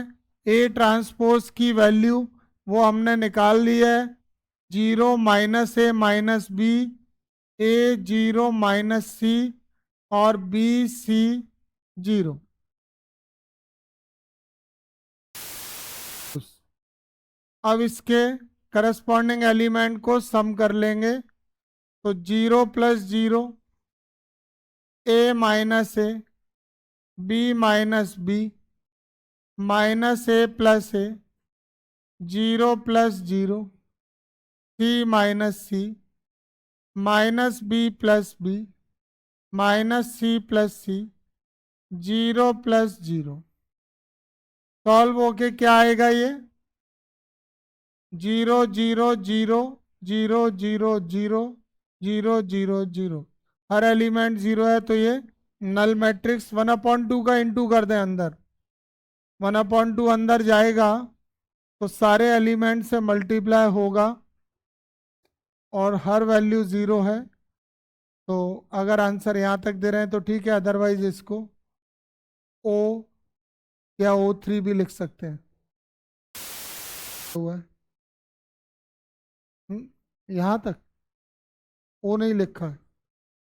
ए ट्रांसपोज की वैल्यू वो हमने निकाल ली है, 0 -a -b a 0 -c और b c 0। अब इसके करस्पॉन्डिंग एलिमेंट को सम कर लेंगे, तो 0 + 0 a - a b - b -a + a 0 + 0 c - c -b + b -c + c 0 + 0। Solve होके क्या आएगा ये, 0 0 0 0 0 0 0 0 0। हर एलिमेंट 0 है तो ये नल मैट्रिक्स। 1/2 का इंटू कर दें अंदर, 1/2 अंदर जाएगा तो सारे एलिमेंट से मल्टीप्लाई होगा और हर वैल्यू 0 है। तो अगर आंसर यहाँ तक दे रहे हैं तो ठीक है, अदरवाइज इसको O या O3 भी लिख सकते हैं। हुआ यहाँ तक O नहीं लिखा है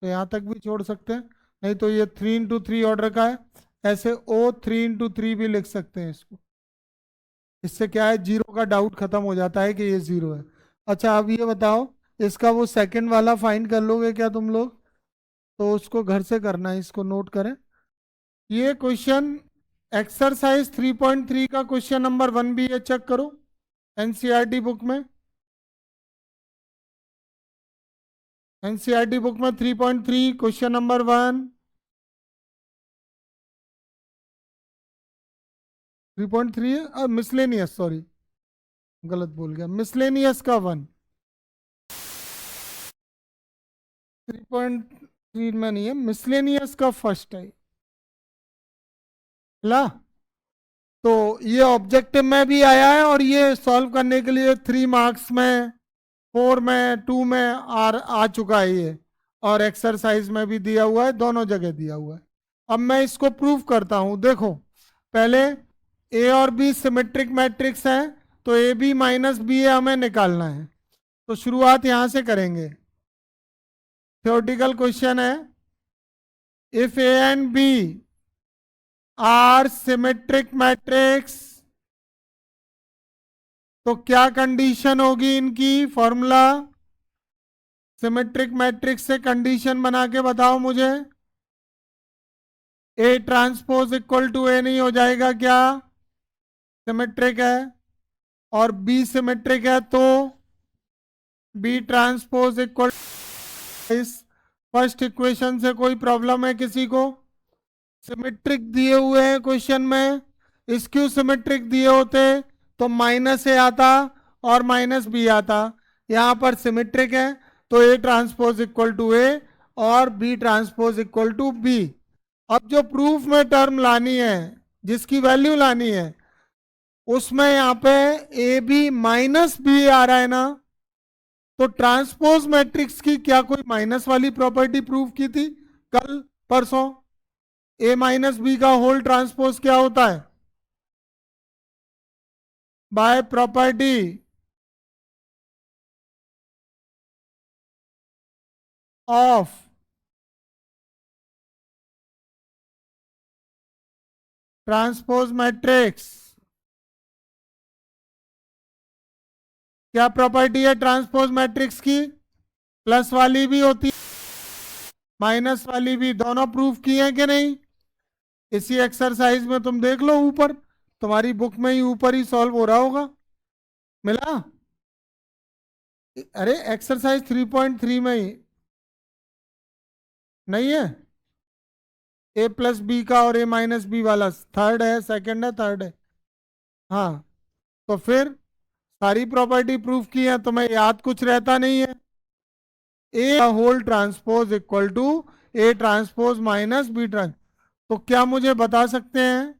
तो यहाँ तक भी छोड़ सकते हैं, नहीं तो ये 3 × 3 ऑर्डर का है, ऐसे O 3 × 3 भी लिख सकते हैं इसको। इससे क्या है, 0 का डाउट खत्म हो जाता है कि ये 0 है। अच्छा अब ये बताओ, इसका वो सेकंड वाला फाइंड कर लोगे क्या तुम लोग? तो उसको घर से करना है, इसको नोट करें। ये क्वेश्चन एक्सरसाइज 3.3 का क्वेश्चन नंबर 1 भी है, चेक करो एनसीईआरटी बुक में। एनसीईआरटी बुक में 3.3 क्वेश्चन नंबर 1, 3.3 है, मिसलेनियस, सॉरी गलत बोल गया, मिसलेनियस का 1, 3.3 में नहीं है, मिसलेनियस का फर्स्ट है ला। तो ये ऑब्जेक्टिव में भी आया है और ये सॉल्व करने के लिए 3 मार्क्स में, 4 में, 2 में आ चुका है ये, और एक्सरसाइज में भी दिया हुआ है, दोनों जगह दिया हुआ है। अब मैं इसको प्रूफ करता हूं, देखो पहले ए और बी सिमेट्रिक मैट्रिक्स है, तो A B minus B A हमें निकालना है। तो शुरुआत यहां से करेंगे। थ्योरेटिकल क्वेश्चन है, if A and B are symmetric matrix, तो क्या कंडीशन होगी इनकी? फॉर्मूला सिमेट्रिक मैट्रिक्स से कंडीशन बना के बताओ मुझे। A transpose equal to A नहीं हो जाएगा क्या? सिमेट्रिक है। और बी सिमेट्रिक है तो बी ट्रांसपोज इक्वल, इस फर्स्ट इक्वेशन से कोई प्रॉब्लम है किसी को? सिमेट्रिक दिए हुए हैं क्वेश्चन में, स्क्यू सिमेट्रिक दिए होते तो माइनस ए आता और माइनस बी आता। यहां पर सिमेट्रिक है तो A transpose equal to A और B transpose equal to B. अब जो प्रूफ में टर्म लानी है, जिसकी वैल्यू लानी है, उसमें यहाँ पे ए बी माइनस बी आ रहा है ना, तो ट्रांसपोज मैट्रिक्स की क्या कोई माइनस वाली प्रॉपर्टी प्रूव की थी कल परसों? ए माइनस बी का होल ट्रांसपोज क्या होता है? By property of transpose matrix. क्या प्रॉपर्टी है ट्रांसपोज मैट्रिक्स की? प्लस वाली भी होती है, माइनस वाली भी, दोनों प्रूफ किए हैं कि नहीं? इसी एक्सरसाइज में तुम देख लो, ऊपर तुम्हारी बुक में ही ऊपर ही सॉल्व हो रहा होगा। मिला? अरे एक्सरसाइज 3.3 में ही नहीं है? ए प्लस बी का और ए माइनस बी वाला थर्ड है, सेकंड है, थर्ड है। हाँ, तो फिर सारी प्रॉपर्टी प्रूफ की है, तुम्हें याद कुछ रहता नहीं है। A whole transpose equal to A transpose minus B trans. तो क्या मुझे बता सकते हैं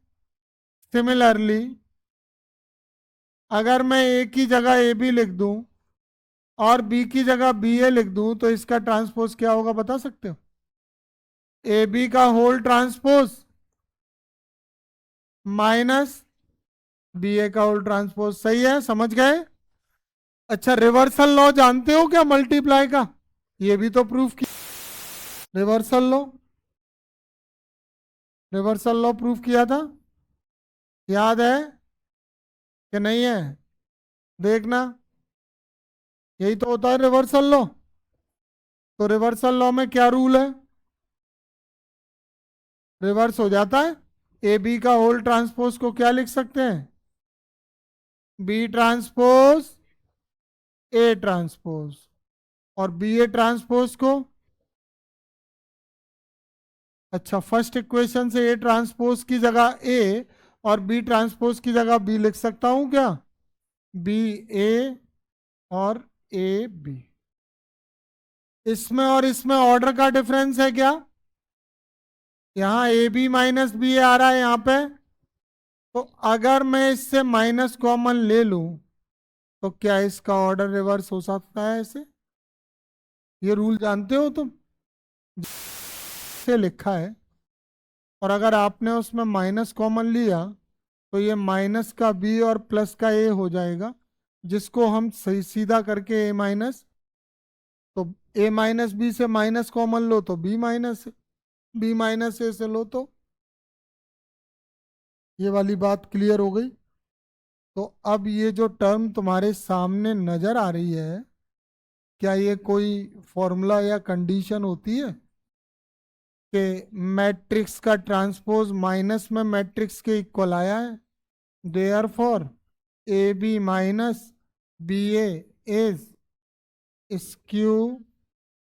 सिमिलरली, अगर मैं ए की जगह ए बी लिख दूं और बी की जगह बी ए लिख दूं, तो इसका ट्रांसपोज क्या होगा बता सकते हो? ए बी का होल ट्रांसपोज माइनस बी ए का होल ट्रांसपोज। सही है, समझ गए? अच्छा, रिवर्सल लॉ जानते हो क्या मल्टीप्लाई का? ये भी तो प्रूफ किया। Reversal law, reversal law proof किया था, याद है कि नहीं है? देखना, यही तो होता है रिवर्सल लॉ। तो रिवर्सल लॉ में क्या रूल है? रिवर्स हो जाता है। ए बी का होल ट्रांसपोज को क्या लिख सकते हैं? B transpose A transpose. और बी ए ट्रांसपोज को, अच्छा, फर्स्ट इक्वेशन से ए ट्रांसपोज की जगह ए और बी ट्रांसपोज की जगह बी लिख सकता हूं क्या? बी ए और ए बी। इसमें और इसमें ऑर्डर का डिफरेंस है क्या? यहाँ ए बी माइनस बी आ रहा है यहाँ पे, तो अगर मैं इससे माइनस कॉमन ले लूं तो क्या इसका ऑर्डर रिवर्स हो सकता है ऐसे? ये रूल जानते हो तुम, से लिखा है। और अगर आपने उसमें माइनस कॉमन लिया तो ये माइनस का बी और प्लस का ए हो जाएगा, जिसको हम सही सीधा करके ए माइनस, तो ए माइनस बी से माइनस कॉमन लो तो बी माइनस, बी माइनस ए से लो तो, ये वाली बात क्लियर हो गई। तो अब ये जो टर्म तुम्हारे सामने नजर आ रही है, क्या ये कोई फॉर्मूला या कंडीशन होती है कि मैट्रिक्स का ट्रांसपोज माइनस में मैट्रिक्स के इक्वल आया है, therefore A B minus B A is skew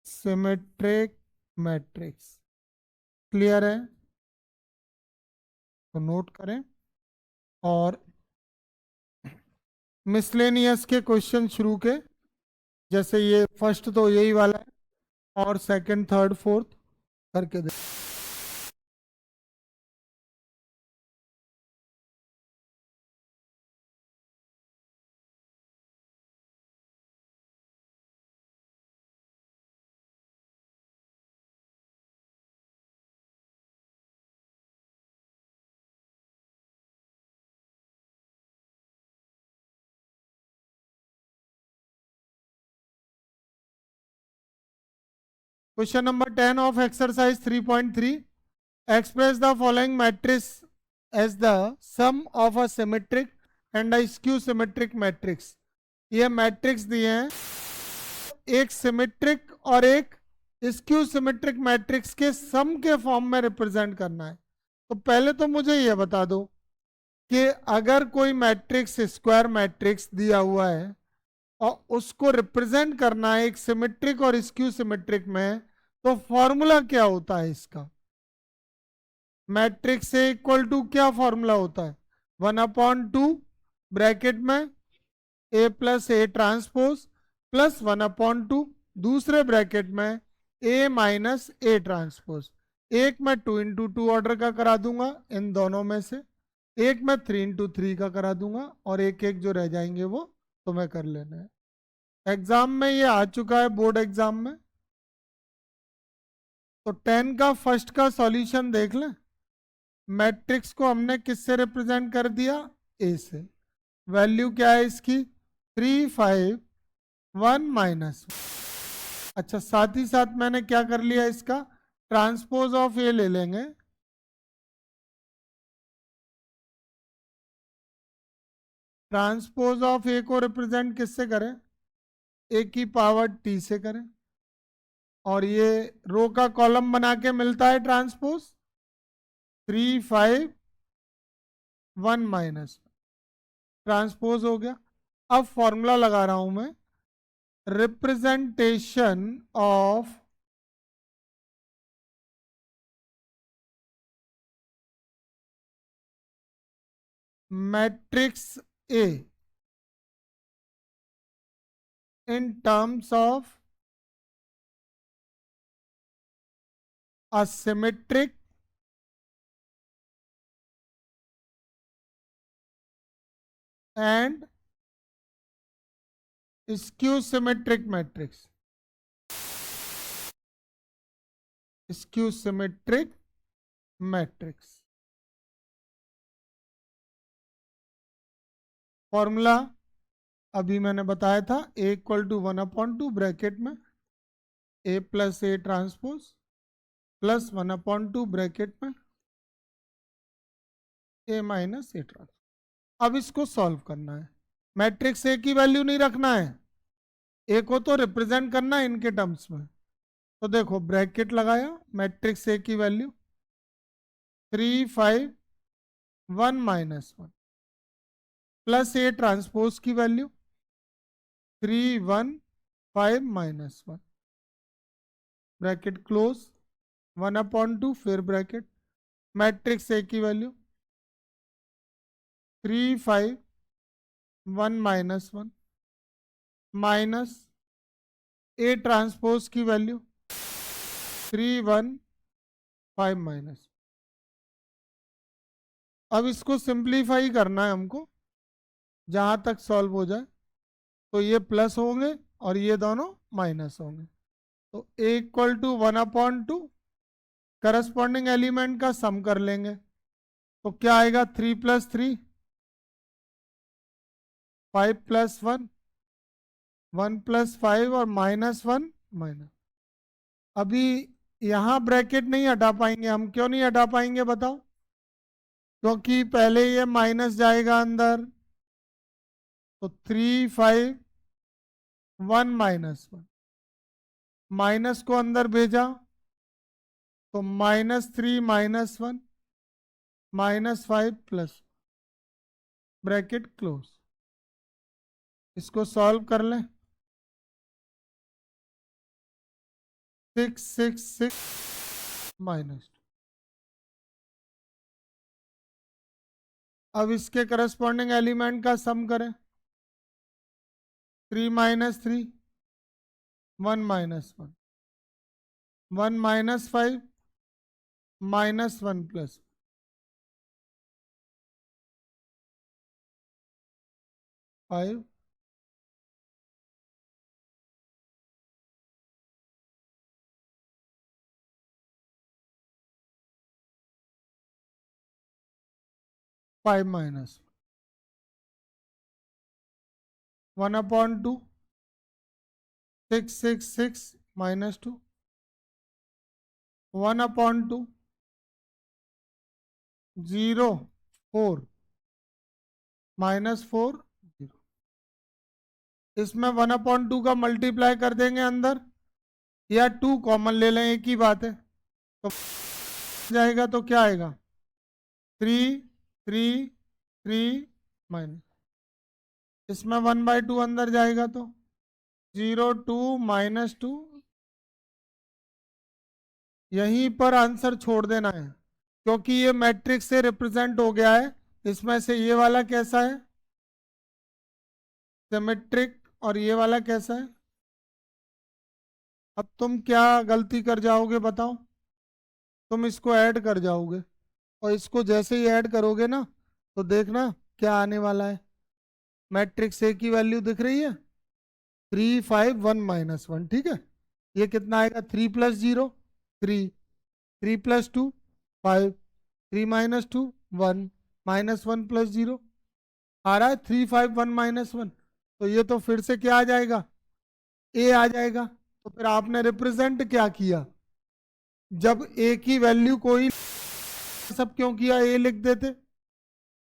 symmetric matrix? Clear है? तो नोट करें। और मिसलेनियस के क्वेश्चन शुरू के, जैसे ये फर्स्ट तो यही वाला है, और सेकंड थर्ड फोर्थ करके दे। Question number 10 of exercise 3.3. Express the following matrix as the sum of a symmetric and a skew symmetric matrix. ये मैट्रिक्स दिए हैं, एक सिमेट्रिक और एक स्क्यू सिमेट्रिक मैट्रिक्स के सम के फॉर्म में रिप्रेजेंट करना है. तो पहले तो मुझे ये बता दो कि अगर कोई मैट्रिक्स स्क्वायर मैट्रिक्स दिया हुआ है और उसको रिप्रेजेंट करना है एक सिमेट्रिक और स्क्यू सिमेट्रिक में, तो फॉर्मूला क्या होता है इसका? मैट्रिक्स ए इक्वल टू क्या फॉर्मूला होता है? 1/2 ब्रैकेट में A plus A transpose plus 1/2 दूसरे ब्रैकेट में ए माइनस ए ट्रांसपोज. एक मैं 2x2 ऑर्डर का करा दूंगा इन दोनों में से, एक मैं 3x3 का करा दूंगा और एक एक जो रह जाएंगे वो तुम्हें कर लेना है. एग्जाम में ये आ चुका है, बोर्ड एग्जाम में. तो 10 का फर्स्ट का सॉल्यूशन देख लें. मैट्रिक्स को हमने किससे रिप्रेजेंट कर दिया? ए से. वैल्यू क्या है इसकी? 3 5 1 माइनस. अच्छा, साथ ही साथ मैंने क्या कर लिया, इसका ट्रांसपोज ऑफ ए ले लेंगे. ट्रांसपोज ऑफ ए को रिप्रेजेंट किससे करें? ए की पावर टी से करें. और ये रो का कॉलम बना के मिलता है ट्रांसपोज 3 5 1 माइनस. ट्रांसपोज हो गया. अब फॉर्मूला लगा रहा हूं मैं. Representation of matrix A in terms of a symmetric and skew symmetric matrix. Skew symmetric matrix. Formula अभी मैंने बताया था, ए इक्वल टू 1/2 ब्रैकेट में A plus A transpose plus 1/2 bracket में ए माइनस ए ट्रांसपोज. अब इसको सॉल्व करना है. मैट्रिक्स ए की वैल्यू नहीं रखना है, ए को तो रिप्रेजेंट करना है इनके टर्म्स में. तो देखो ब्रैकेट लगाया, मैट्रिक्स ए की value 3 5 1 minus 1 plus A transpose की वैल्यू 3 1 5 माइनस 1 ब्रैकेट क्लोज 1/2 फिर ब्रैकेट. मैट्रिक्स ए की वैल्यू 3 5 1 माइनस 1 माइनस ए ट्रांसपोज की वैल्यू 3 1 5 माइनस. अब इसको सिंप्लीफाई करना है हमको जहां तक सॉल्व हो जाए. तो ये प्लस होंगे और ये दोनों माइनस होंगे. तो ए इक्वल टू 1/2 करस्पॉन्डिंग एलिमेंट का सम कर लेंगे. तो क्या आएगा? 3 + 3 5 + 1 1 + 5 और -1 माइनस. अभी यहां ब्रैकेट नहीं हटा पाएंगे हम. क्यों नहीं हटा पाएंगे बताओ? क्योंकि पहले ये माइनस जाएगा अंदर. तो 3 5 1 -1 माइनस को अंदर भेजा तो -3 -1 -5 प्लस ब्रैकेट क्लोज. इसको सॉल्व कर लें. 6 6 6 -2. अब इसके करस्पॉन्डिंग एलिमेंट का सम करें. 3 - 3 1 -1 1 -5 -1 प्लस 5 5 माइनस 1/2 6 6 6 -2 1/2, 0, 4, -4, 0। इसमें 1/2 का मल्टीप्लाई कर देंगे अंदर, या 2 कॉमन ले लें, एक ही बात है। तो जाएगा तो क्या आएगा, 3, 3, 3 माइनस, इसमें 1/2 अंदर जाएगा तो 0, 2, -2। यहीं पर आंसर छोड़ देना है, क्योंकि ये मैट्रिक्स से रिप्रेजेंट हो गया है। इसमें से ये वाला कैसा है, सिमेट्रिक, और ये वाला कैसा है। अब तुम क्या गलती कर जाओगे बताओ, तुम इसको ऐड कर जाओगे, और इसको जैसे ही ऐड करोगे ना, तो देखना क्या आने वाला है। मैट्रिक्स ए की वैल्यू दिख रही है, 3, 5, 1, -1, ठीक है। ये कितना आएगा, 3 + 0, 3, 3 + 2, 5, 3 - 2, 1, -1 + 0 आ रहा है, 3, 5, 1, -1। तो ये तो फिर से क्या आ जाएगा, ए आ जाएगा। तो फिर आपने रिप्रेजेंट क्या किया, जब ए की वैल्यू कोई, सब क्यों किया, ए लिख देते।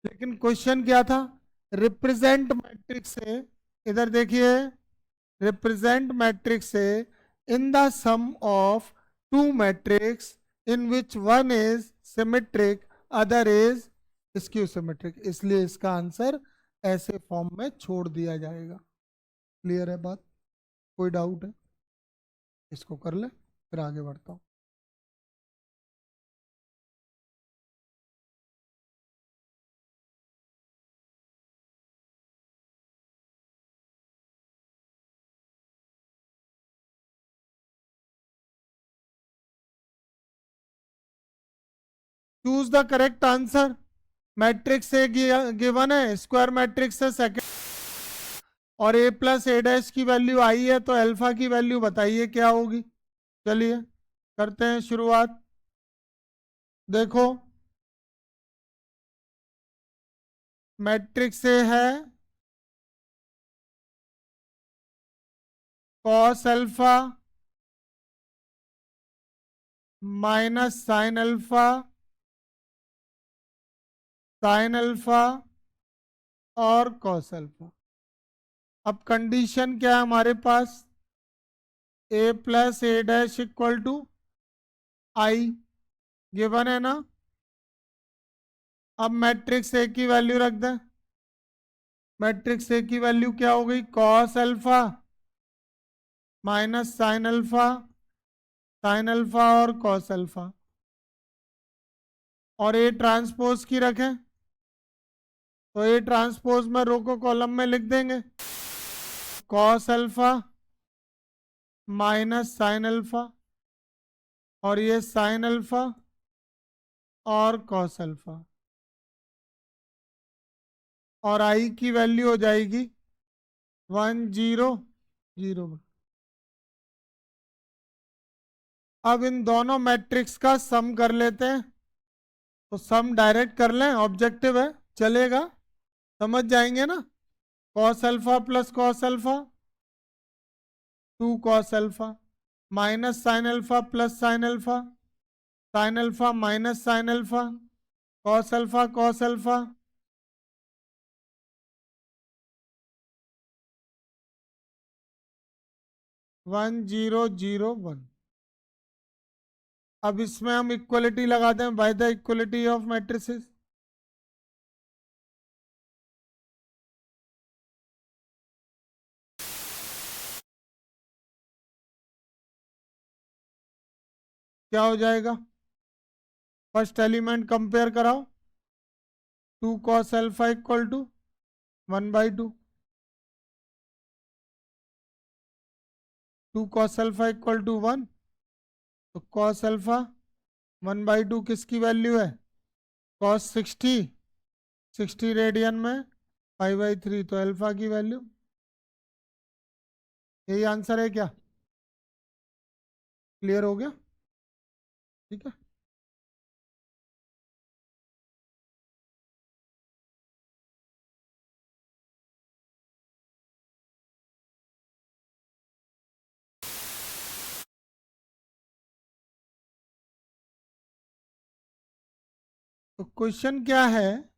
लेकिन क्वेश्चन क्या था, रिप्रेजेंट मैट्रिक्स से, इधर देखिए, रिप्रेजेंट मैट्रिक्स से in the sum of two matrix in which one is symmetric other is skew symmetric, इसलिए इसका आंसर ऐसे फॉर्म में छोड़ दिया जाएगा। क्लियर है बात, कोई डाउट है, इसको कर ले, फिर आगे बढ़ता हूँ। Choose the correct answer. Matrix से गिवन है, स्क्वायर मैट्रिक्स से सेकंड, और a + a' की वैल्यू आई है, तो अल्फा की वैल्यू बताइए क्या होगी। चलिए करते हैं शुरुआत। देखो, मैट्रिक्स से है cos alpha minus sine alpha और कॉस अल्फा। अब कंडीशन क्या है हमारे पास, a + a' = आई, गिवन है ना। अब मैट्रिक्स ए की वैल्यू रख दें। मैट्रिक्स ए की वैल्यू क्या हो गई, cos alpha minus sine alpha और कॉस अल्फा, और ए ट्रांसपोज की रखें, तो ए ट्रांसपोज में रो को कॉलम में लिख देंगे, cos alpha minus sine alpha, और ये साइन अल्फा और कॉस अल्फा, और आई की वैल्यू हो जाएगी 1, 0, 0। अब इन दोनों मैट्रिक्स का सम कर लेते हैं, तो सम डायरेक्ट कर लें, ऑब्जेक्टिव है, चलेगा, समझ जाएंगे ना। Cos alpha plus cos alpha 2 cos alpha, minus sine alpha plus sign alpha minus sine alpha, cos alpha 1, 0, 0, 1। अब इसमें हम इक्वलिटी लगाते हैं, by the equality of matrices. क्या हो जाएगा, फर्स्ट एलिमेंट कंपेयर कराओ, 2 कॉस अल्फा = 1/2, 2 कॉस अल्फा = 1, तो कॉस अल्फा 1/2 किसकी वैल्यू है, कॉस 60 रेडियन में 5/3, तो अल्फा की वैल्यू, यही आंसर है क्या। क्लियर हो गया, ठीक है। तो क्वेश्चन क्या है,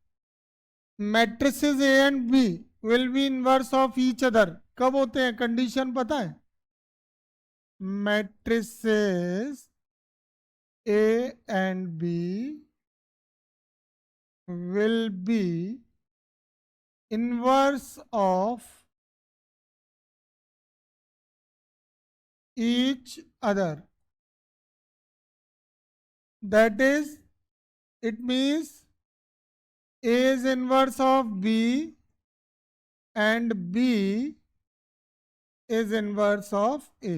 matrices A and B will be inverse of each other कब होते हैं? कंडीशन पता है? Matrices A and B will be inverse of each other. That is, it means A is inverse of B and B is inverse of A.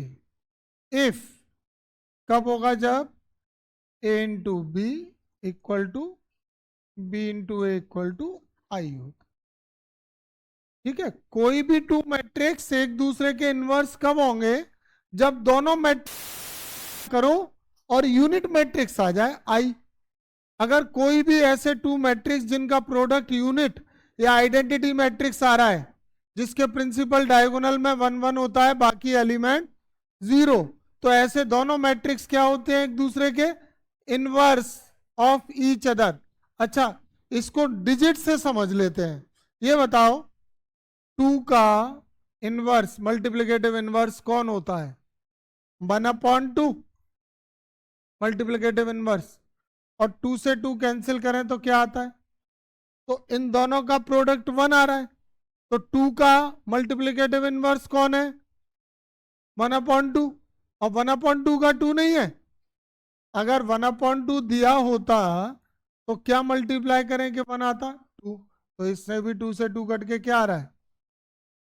If कब होगा? जब A into B equal to B into A equal to I होगा। ठीक है, कोई भी two matrix एक दूसरे के इनवर्स कब होंगे? जब दोनों मैट्रिक्स करो और यूनिट मैट्रिक्स आ जाए आई। अगर कोई भी ऐसे टू मैट्रिक्स जिनका प्रोडक्ट यूनिट या आइडेंटिटी मैट्रिक्स आ रहा है, जिसके प्रिंसिपल डायगोनल में 1 1 होता है, बाकी एलिमेंट 0, तो ऐसे दोनों मैट्रिक्स क्या होते हैं? एक दूसरे के इनवर्स ऑफ ईच अदर। अच्छा, इसको डिजिट से समझ लेते हैं। ये बताओ, 2 का इनवर्स मल्टीप्लिकेटिव इनवर्स कौन होता है? 1/2 मल्टीप्लिकेटिव इनवर्स। और 2 से 2 कैंसिल करें तो क्या आता है? तो इन दोनों का प्रोडक्ट 1 आ रहा है। तो 2 का मल्टीप्लिकेटिव इनवर्स कौन है? 1/2। और 1/2 का 2 नहीं है। अगर 1/2 दिया होता तो क्या मल्टीप्लाई करें कि 1 आता? 2। तो इससे भी 2 से 2 कट के क्या आ रहा है?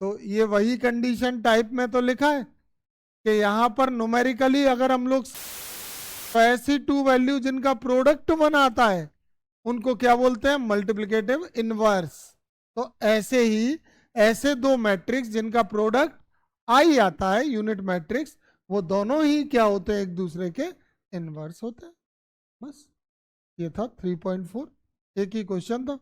तो ये वही कंडीशन टाइप में तो लिखा है कि यहाँ पर न्यूमेरिकली अगर हम लोग ऐसी टू वैल्यू जिनका प्रोडक्ट 1 आता है उनको क्या बोलते हैं? Multiplicative inverse. तो ऐसे ही ऐसे दो मैट्रिक्स जिनका प्रोडक्ट आई आता है, यूनिट मैट्रिक्स, वो दोनों ही क्या होते हैं? एक दूसरे के इनवर्स होते हैं। बस ये था 3.4, एक ही क्वेश्चन था।